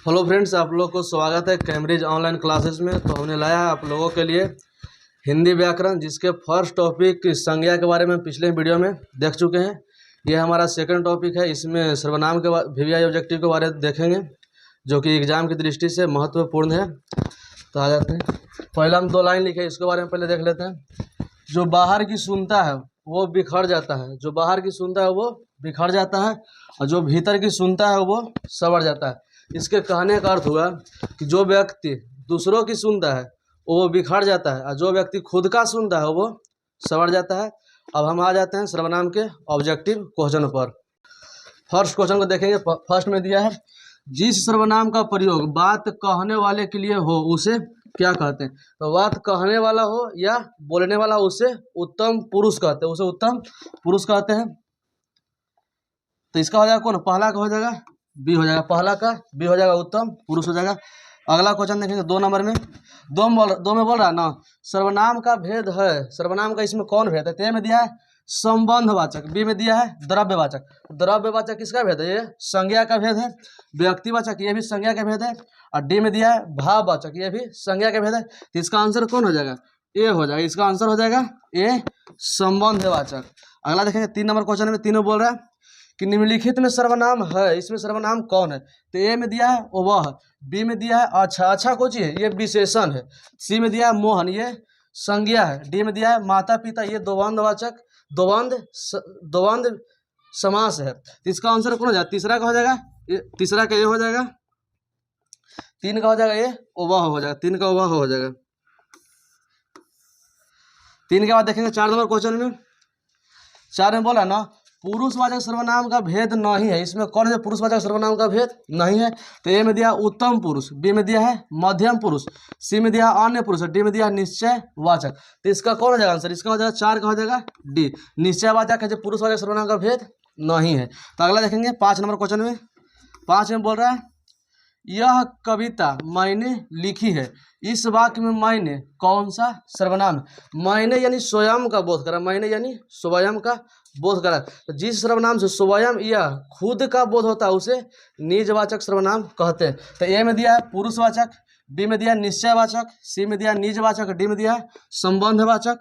Hello friends, आप लोग को स्वागत है कैम्ब्रिज ऑनलाइन क्लासेस में। तो हमने लाया है आप लोगों के लिए हिंदी व्याकरण, जिसके फर्स्ट टॉपिक संज्ञा के बारे में पिछले वीडियो में देख चुके हैं। ये हमारा सेकंड टॉपिक है। इसमें सर्वनाम के वीवीआई ऑब्जेक्टिव के बारे में देखेंगे, जो कि एग्जाम की दृष्टि से महत्वपूर्ण है। तो आ जाते हैं। पहले हम 2 लाइन लिखे, इसके बारे में पहले देख लेते हैं। जो बाहर की सुनता है वो बिखर जाता है, जो बाहर की सुनता है वो बिखर जाता है, और जो भीतर की सुनता है वो संवर जाता है। इसके कहने का अर्थ हुआ कि जो व्यक्ति दूसरों की सुनता है वो बिखर जाता है, और जो व्यक्ति खुद का सुनता है वो संवर जाता है। अब हम आ जाते हैं सर्वनाम के ऑब्जेक्टिव क्वेश्चन पर। फर्स्ट क्वेश्चन को देखेंगे। फर्स्ट में दिया है, जिस सर्वनाम का प्रयोग बात कहने वाले के लिए हो उसे क्या कहते हैं। तो बात कहने वाला हो या बोलने वाला, उसे उत्तम पुरुष कहते हैं, उसे उत्तम पुरुष कहते हैं। तो इसका हो जाएगा कौन, पहला का हो जाएगा बी हो जाएगा, पहला का बी हो जाएगा, उत्तम पुरुष हो जाएगा। अगला क्वेश्चन देखेंगे 2 नंबर में। दो में बोल रहा है ना, सर्वनाम का भेद है। सर्वनाम का इसमें कौन भेद है। तो ए में दिया है संबंधवाचक, बी में दिया है द्रव्यवाचक। द्रव्यवाचक किसका भेद है, ये संज्ञा का भेद है। व्यक्तिवाचक, ये भी संज्ञा का भेद है। और डी में दिया है भाववाचक, ये भी संज्ञा का भेद है। तो इसका आंसर कौन हो जाएगा, ए हो जाएगा। इसका आंसर हो जाएगा ए, संबंधवाचक। अगला देखेंगे 3 नंबर क्वेश्चन में। तीनों बोल रहा है कि निम्नलिखित में सर्वनाम है, इसमें सर्वनाम कौन है। तो ए में दिया है वह, बी में दिया है अच्छा, अच्छा कौन चीज है, ये विशेषण है। सी में दिया है मोहन, ये संज्ञा है। डी में दिया है माता पिता, ये द्वंद्ववाचक द्वंद्व समास है। तो इसका आंसर कौन हो जाएगा, तीसरा का हो जाएगा, तीसरा का ये हो जाएगा। 3 का हो जाएगा ये वह हो जाएगा, 3 का वह हो जाएगा। 3 के बाद देखेंगे 4 नंबर क्वेश्चन में। 4 में बोला ना, पुरुषवाचक सर्वनाम का भेद नहीं है। इसमें कौन है पुरुषवाचक सर्वनाम का भेद नहीं है। तो ए में दिया उत्तम पुरुष, बी में दिया है मध्यम पुरुष, सी में दिया अन्य पुरुष, डी में दिया निश्चयवाचक। तो इसका कौन हो जाएगा आंसर, इसका हो जाएगा 4 का हो जाएगा डी, निश्चयवाचक है, जो पुरुषवाचक सर्वनाम का भेद नहीं है। तो अगला देखेंगे 5 नंबर क्वेश्चन में। 5 में बोल रहा है, यह कविता मैंने लिखी है, इस वाक्य में मैंने कौन सा सर्वनाम है। मैंने यानी स्वयं का बोध करा, मैंने यानी स्वयं का बोध करा। तो जिस सर्वनाम से स्वयं या खुद का बोध होता है उसे निजवाचक सर्वनाम कहते हैं। तो ए में दिया है पुरुषवाचक, बी में दिया है निश्चयवाचक, सी में दिया है निजवाचक, डी में दिया है संबंधवाचक।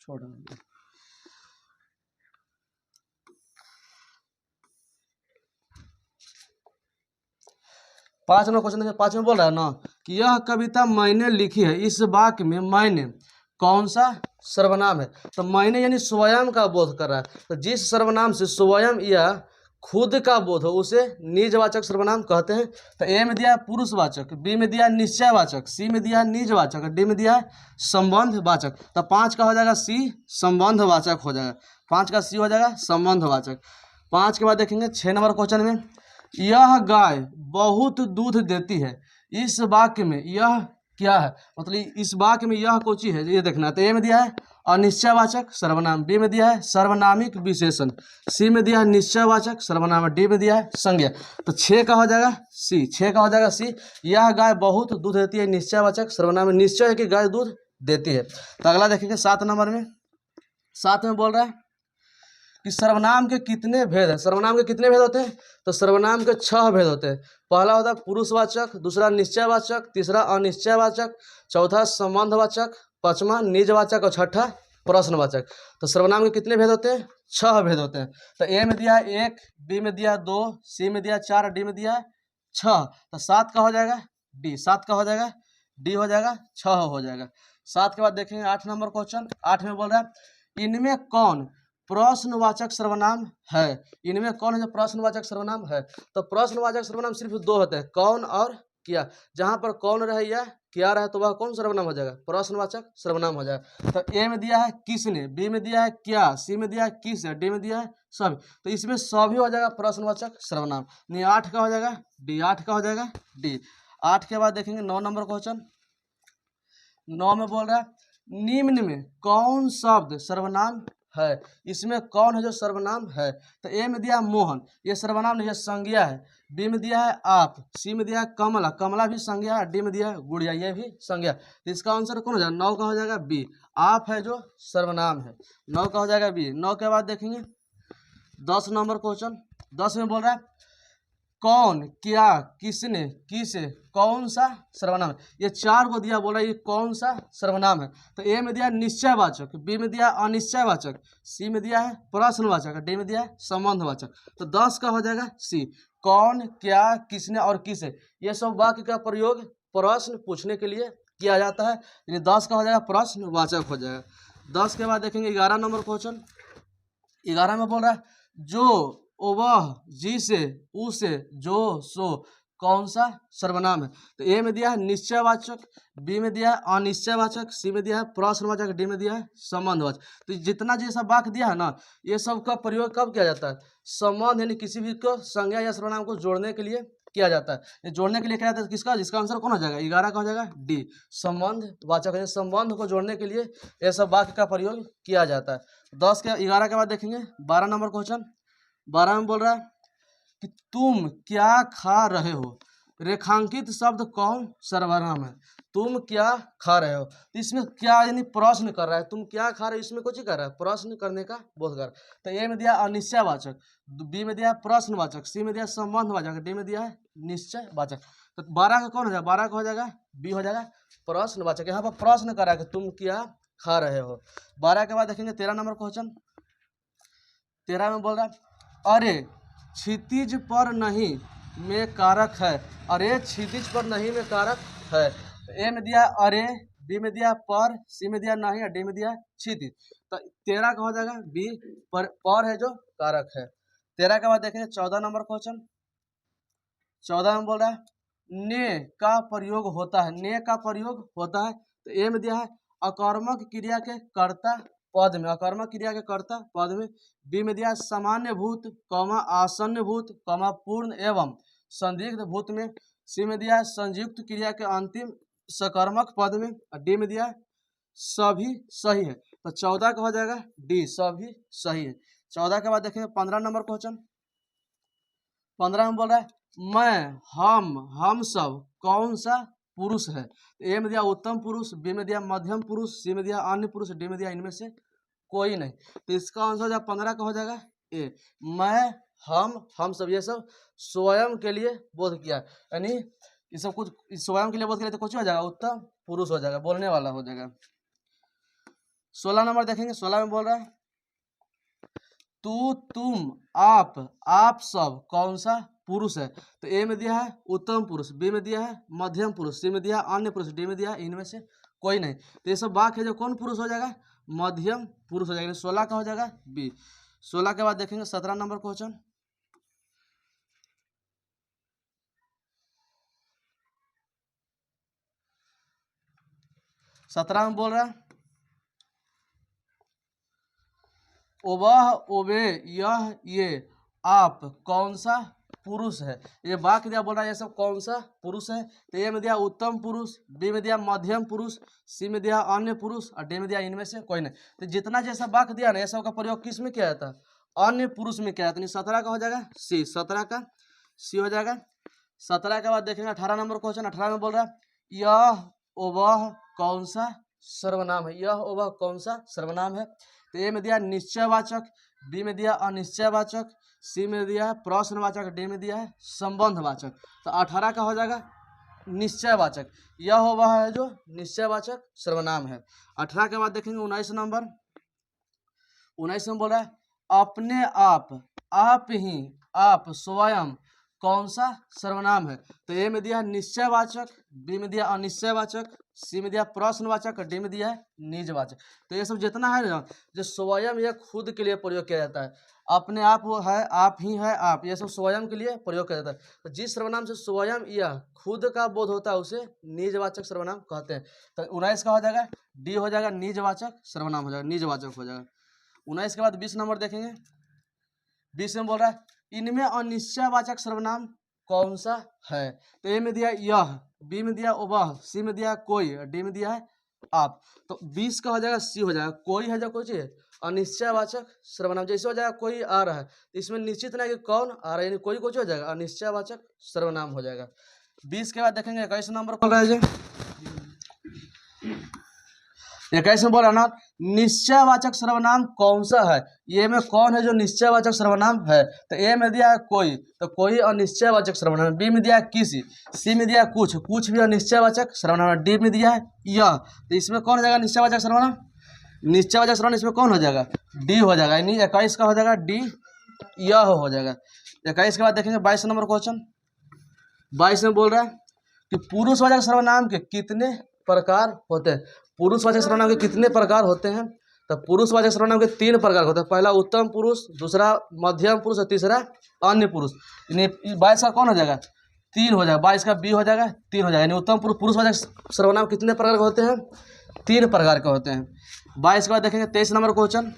छोड़ 5 नंबर क्वेश्चन देखिए। 5 में बोल रहा है ना कि यह कविता मैंने लिखी है, इस वाक्य में मैंने कौन सा सर्वनाम है। तो मैंने यानी स्वयं का बोध कर रहा है। तो जिस सर्वनाम से स्वयं या खुद का बोध हो उसे निजवाचक सर्वनाम कहते हैं। तो ए में दिया है पुरुषवाचक, बी में दिया है निश्चयवाचक, सी में दिया है निजवाचक, डी में दिया है संबंधवाचक। तो 5 का हो जाएगा सी, संबंधवाचक हो जाएगा। 5 का सी हो जाएगा संबंधवाचक। 5 के बाद देखेंगे 6 नंबर क्वेश्चन में, यह गाय बहुत दूध देती है, इस वाक्य में यह क्या है। मतलब इस वाक्य में यह कोची है, ये देखना है। तो ए में दिया है अनिश्चयवाचक सर्वनाम, बी में दिया है सर्वनामिक विशेषण, सी में दिया है निश्चयवाचक सर्वनाम, डी में दिया है संज्ञा। तो 6 का हो जाएगा सी, 6 का हो जाएगा सी। यह गाय बहुत दूध देती है, निश्चयवाचक सर्वनाम, निश्चय है कि गाय दूध देती है। तो अगला देखेंगे 7 नंबर में। 7 में बोल रहा है कि सर्वनाम के कितने भेद हैं। सर्वनाम के कितने भेद होते हैं। तो सर्वनाम के 6 भेद होते हैं। पहला होता है पुरुषवाचक, दूसरा निश्चयवाचक, तीसरा अनिश्चयवाचक, चौथा संबंधवाचक, 5वां निजवाचक और 6ठा प्रश्नवाचक। तो सर्वनाम के कितने भेद होते हैं, 6 भेद होते हैं। तो ए में दिया है 1, बी में दिया है 2, सी में दिया है 4, डी में दिया है 6। तो 7 का हो जाएगा डी, 7 का हो जाएगा डी हो जाएगा, 6 हो जाएगा। 7 के बाद देखेंगे 8 नंबर क्वेश्चन। 8 में बोल रहा है, इनमें कौन प्रश्नवाचक सर्वनाम है। इनमें कौन है जो प्रश्नवाचक सर्वनाम है। तो प्रश्नवाचक सर्वनाम सिर्फ 2 होते हैं, कौन और क्या। जहां पर कौन रहे या क्या रहे तो वह कौन सर्वनाम हो जाएगा, प्रश्नवाचक सर्वनाम हो जाएगा। तो ए में दिया है किसने, बी में दिया है क्या, सी में दिया है किस, डी में दिया है सभी। तो इसमें सभी हो जाएगा प्रश्नवाचक सर्वनाम। नहीं 8 का हो जाएगा डी, 8 का हो जाएगा डी। 8 के बाद देखेंगे 9 नंबर क्वेश्चन। 9 में बोल रहा है, निम्न में कौन शब्द सर्वनाम है। इसमें कौन है जो सर्वनाम है। तो ए में दिया है मोहन, ये सर्वनाम नहीं है, संज्ञा है। बी में दिया है आप, सी में दिया है कमला, कमला भी संज्ञा है, डी में दिया है गुड़िया, ये भी संज्ञा। तो इसका आंसर कौन हो जाएगा, 9 का हो जाएगा बी, आप है जो सर्वनाम है, 9 का हो जाएगा बी। 9 के बाद देखेंगे 10 नंबर क्वेश्चन। 10 में बोल रहा है कौन, क्या, किसने, किस, कौन सा सर्वनाम है। ये चार को दिया, बोला ये कौन सा सर्वनाम है। तो ए में दिया निश्चयवाचक, बी में दिया अनिश्चयवाचक, सी में दिया है प्रश्नवाचक, डी में दिया है संबंधवाचक। तो 10 का हो जाएगा सी, कौन, क्या, किसने और किस। ये सब वाक्य का प्रयोग प्रश्न पूछने के लिए किया जाता है, यानी 10 का हो जाएगा प्रश्नवाचक हो जाएगा। 10 के बाद देखेंगे 11 नंबर क्वेश्चन। 11 में बोल रहा है जो, वह, जिसे, उसे, जो, सो कौन सा सर्वनाम है। तो ए में दिया है निश्चयवाचक, बी में दिया है अनिश्चयवाचक, सी में दिया है प्रश्नवाचक, डी में दिया है संबंधवाचक। तो जितना जैसा वाक्य दिया है ना, ये सब का प्रयोग कब किया जाता है, संबंध यानी किसी भी को संज्ञा या सर्वनाम को जोड़ने के लिए किया जाता है। ये जोड़ने के लिए किया जाता है किसका, जिसका आंसर कौन हो जाएगा 11 का हो जाएगा डी, संबंधवाचक। संबंध को जोड़ने के लिए ये सब वाक्य का प्रयोग किया जाता है। 10 के 11 के बाद देखेंगे 12 नंबर क्वेश्चन। 12 में बोल रहा है कि तुम क्या खा रहे हो, रेखांकित शब्द कौन सर्वनाम है। तुम क्या खा रहे हो, तो इसमें क्या यानी प्रश्न कर रहा है, तुम क्या खा रहे हो, इसमें कुछ ही कर रहा है, प्रश्न करने का बोध कर। तो ए में दिया अनिश्चयवाचक, बी में दिया प्रश्नवाचक, सी में दिया संबंधवाचक, डी में दिया है निश्चयवाचक। तो 12 का कौन हो जाएगा, 12 का हो जाएगा बी हो जाएगा प्रश्नवाचक। यहाँ पर प्रश्न कर रहा है कि तुम क्या खा रहे हो। 12 के बाद देखेंगे 13 नंबर क्वेश्चन। 13 में बोल रहा है अरे क्षितिज पर नहीं में कारक है, अरे क्षितिज पर नहीं में कारक है। ए में दिया अरे, बी में दिया पर, सी में दिया नहीं और डी में दिया क्षितिज। तो 13 का हो जाएगा बी, पर है जो कारक है। 13 के बाद देखेंगे 14 नंबर क्वेश्चन। 14 में बोल रहा है ने का प्रयोग होता है, ने का प्रयोग होता है। तो ए में दिया है अकर्मक क्रिया के कर्ता पद में, अकर्मक क्रिया के कर्ता पद में। बी में दिया सामान्य भूत, कौमा आसन्न भूत, कौमा पूर्ण एवं संदिग्ध भूत में। सी में दिया संयुक्त क्रिया के अंतिम सकर्मक पद में। और डी में दिया सभी सही है। तो 14 का हो जाएगा डी, सभी सही है। 14 के बाद देखेंगे 15 नंबर क्वेश्चन। 15 में बोल रहा है मैं, हम सब कौन सा पुरुष है। तो ए में दिया उत्तम पुरुष, बी में दिया मध्यम पुरुष, सी में दिया अन्य पुरुष, डी में दिया इनमें से कोई नहीं। तो इसका आंसर हो जाएगा 15 का हो जाएगा ए, मैं, हम सब ये सब स्वयं के लिए बोध किया, यानी ये सब कुछ स्वयं के लिए बोध किया तो कुछ हो जाएगा उत्तम पुरुष हो जाएगा, बोलने वाला हो जाएगा। 16 नंबर देखेंगे। 16 में बोल रहा है तू, तुम, आप सब कौन सा पुरुष है। तो ए में दिया है उत्तम पुरुष, बी में दिया है मध्यम पुरुष, सी में दिया अन्य पुरुष, डी में दिया इनमें से कोई नहीं। तो ये सब वाक्य है जो कौन पुरुष हो जाएगा, मध्यम पुरुष हो जाएगा। 16 का हो जाएगा बी। 16 के बाद देखेंगे 17 नंबर क्वेश्चन। 17 में बोल रहा है वह, ओवे, यह, ये, आप कौन सा पुरुष है। ये वाक्य दिया, बोल रहा है ये सब कौन सा पुरुष है। तो ए में दिया उत्तम पुरुष, बी में दिया मध्यम पुरुष, सी में दिया अन्य पुरुष और डी में दिया इनमें से कोई नहीं। तो जितना जैसा वाक्य दिया ना, ये सब का प्रयोग किस में किया जाता है, अन्य पुरुष में किया जाता है। 17 का हो जाएगा सी, 17 का सी हो जाएगा। 17 के बाद देखेंगे 18 नंबर क्वेश्चन। 18 में बोल रहा है यह वह कौन सा सर्वनाम है, यह वह कौन सा सर्वनाम है। तो ए में दिया निश्चयवाचक, बी में दिया अनिश्चयवाचक, सी में दिया है प्रश्नवाचक, डी में दिया है संबंधवाचक। तो 18 का हो जाएगा निश्चयवाचक, यह वह है जो निश्चयवाचक सर्वनाम है। 18 के बाद देखेंगे 19 नंबर। 19 में बोल रहा है अपने आप ही, आप स्वयं कौन सा सर्वनाम है। तो ए में दिया निश्चयवाचक, बी में दिया अनिश्चयवाचक, सी में दिया प्रश्नवाचक, डी में दिया है निजवाचक। तो ये सब जितना है ना जो स्वयं या खुद के लिए प्रयोग किया जाता है, अपने आप वो है, आप ही है, आप, ये सब स्वयं के लिए प्रयोग किया जाता है। तो जिस सर्वनाम से स्वयं या खुद का बोध होता है उसे निजवाचक सर्वनाम कहते हैं। तो 19 का हो जाएगा डी हो जाएगा निजवाचक सर्वनाम हो जाएगा, निजवाचक हो जाएगा। 19 के बाद 20 नंबर देखेंगे। 20 में बोल रहा है इनमें अनिश्चयवाचक सर्वनाम कौन सा है। तो ए में दिया यह, बी में दिया वह, सी में दिया कोई, डी में दिया है आप। तो 20 का हो जाएगा सी हो जाएगा। कोई है जो कोई है अनिश्चयवाचक सर्वनाम, जैसे हो जाएगा कोई आ रहा है तो इसमें निश्चित नहीं कि कौन आ रहा है, यानी कोई कुछ हो जाएगा अनिश्चयवाचक सर्वनाम हो जाएगा। 20 के बाद देखेंगे 21 नंबर बोल रहा है 21 में बोला ना, निश्चयवाचक सर्वनाम कौन सा है, ये में कौन है जो निश्चयवाचक सर्वनाम है। तो ए में दिया है कोई, तो कोई अनिश्चयवाचक सर्वनाम। बी में दिया है किसी, सी में दिया है कुछ भी अनिश्चयवाचक सर्वनाम है। डी में दिया है यह, तो इसमें कौन हो जाएगा निश्चयवाचक सर्वनाम, निश्चयवाचक सर्वनाम इसमें कौन हो जाएगा, डी हो जाएगा, यानी 21 का हो जाएगा डी, यह हो जाएगा। 21 के बाद देखेंगे 22 नंबर क्वेश्चन। 22 में बोल रहा है कि पुरुषवाचक सर्वनाम के कितने प्रकार होते हैं। पुरुषवाचक सर्वनाम के कितने प्रकार होते हैं, तो पुरुषवाचक सर्वनाम के 3 प्रकार होते हैं। पहला उत्तम पुरुष, दूसरा मध्यम पुरुष और तीसरा अन्य पुरुष। यानी 22 का कौन हो जाएगा, 3 हो जाएगा, 22 का बी हो जाएगा, 3 हो जाएगा। यानी उत्तम पुरुष पुरुषवाचक सर्वनाम कितने प्रकार के होते हैं, 3 प्रकार के होते हैं। 22 के बाद देखेंगे 23 नंबर क्वेश्चन।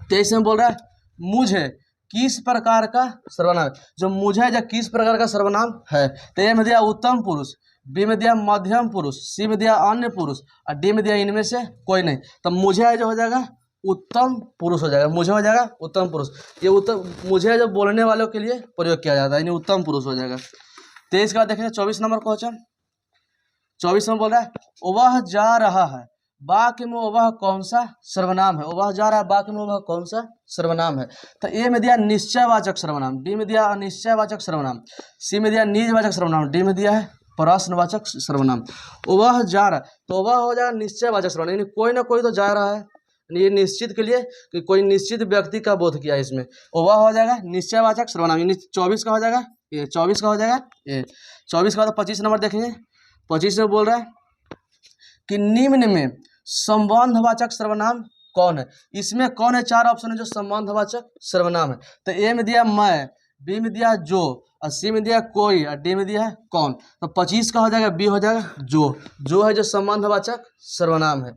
23 में बोल रहा है मुझे किस प्रकार का सर्वनाम है, जो मुझे है जो किस प्रकार का सर्वनाम है। तो ए में दिया उत्तम पुरुष, बी में दिया मध्यम पुरुष, सी में दिया अन्य पुरुष और डी में दिया इनमें से कोई नहीं। तो मुझे है जो हो जाएगा उत्तम पुरुष हो जाएगा, मुझे हो जाएगा उत्तम पुरुष। ये उत्तम मुझे जो बोलने वालों के लिए प्रयोग किया जाता है, यानी उत्तम पुरुष हो जाएगा। 23 का देखेंगे 24 नंबर क्वेश्चन। 24 में बोल रहा है वह जा रहा है, वाक्य में वह कौन सा सर्वनाम है। वह जा रहा है, वाक्य में वह कौन सा सर्वनाम है। तो ए में दिया निश्चयवाचक सर्वनाम, बी में दिया अनिश्चयवाचक सर्वनाम, सी में दिया निजवाचक सर्वनाम, डी में दिया है प्रश्नवाचक सर्वनाम। वह जा रहा है, तो वह हो जाएगा निश्चयवाचक सर्वनाम, यानी कोई ना कोई तो जा रहा है, ये निश्चित के लिए कि कोई निश्चित व्यक्ति का बोध किया है इसमें। वह हो जाएगा निश्चयवाचक सर्वनाम, यानी 24 का हो जाएगा ये, 24 का हो जाएगा ये। 24 का बाद 25 नंबर देखेंगे। 25 में बोल रहा है कि निम्न में संबंधवाचक सर्वनाम कौन है। इसमें कौन है, 4 ऑप्शन है जो संबंधवाचक सर्वनाम है। तो ए में दिया मैं, बी में दिया जो, और सी में दिया कोई और डी में दिया है कौन। तो 25 का हो जाएगा बी हो जाएगा जो है जो संबंधवाचक सर्वनाम है।